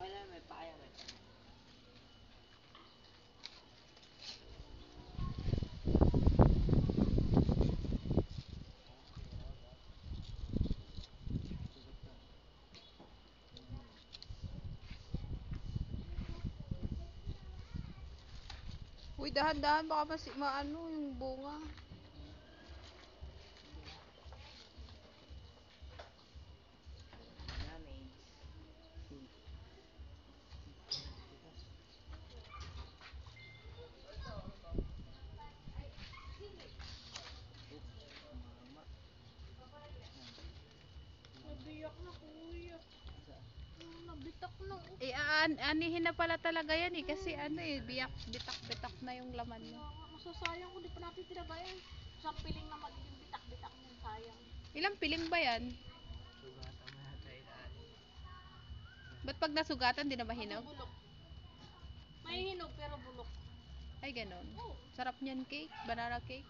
Wala, may paya, may paya. Uy, dahan-dahan baka maano yung bunga. Nabiyak na kuya. Nabitak na. Eh, anihin na pala talaga yan eh. Kasi ano eh, bitak-bitak na yung laman mo. Masasayang kung di pa natin tinabayan. Isang piling na magiging bitak-bitak niyan, sayang. Ilang piling ba yan? Sugatan mo na tayo daan. Ba't pag nasugatan, di na mahinog? Bulok. May hinog pero bulok. Ay, ganon. Oo. Sarap niyan cake. Banana cake.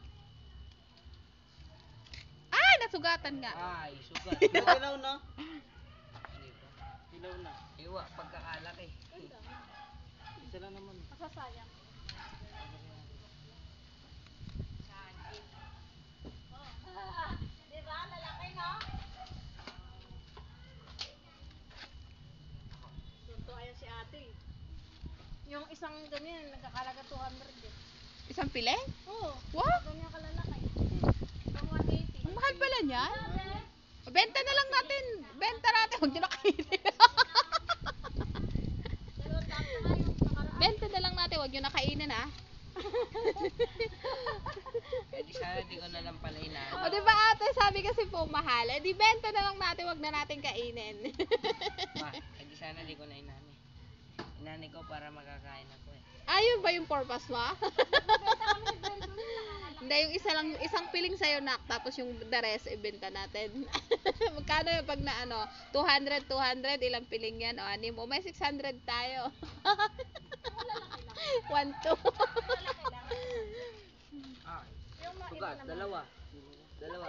Ay, nasugatan nga. Ay, sugat. Hilaw na. Hilaw na. Iwa, pagkakalaki. Isa lang naman. Masasayang. Di ba? Lalaki, no? Tunto ayan si ate. Yung isang ganyan, nagkakalaga 200 eh. Isang piling? Oo. What? Ganyan kalalaki. Pang 180. Ang mahal pala niyan. Benta na lang natin. Benta natin. Huwag nyo na kainin. Dalawang daan na nga yung nakaraan. Benta na lang natin. Huwag nyo na kainin ha. Eh di sana di ko na lang pala inaan. O diba ate, sabi kasi po mahal. Eh di benta na lang natin. Huwag na natin kainin. Ma, eh di sana di ko na inani. Inani ko para makakain ako eh. Ayun ba yung purpose mo? Hindi, yung isang piling sa'yo nak, tapos yung the rest, ibenta natin. Magkano yung pag na ano, 200, ilang piling yan? O, anim mo, may 600 tayo. 1, 2. Ah, Yung sugat, dalawa. Dalawa.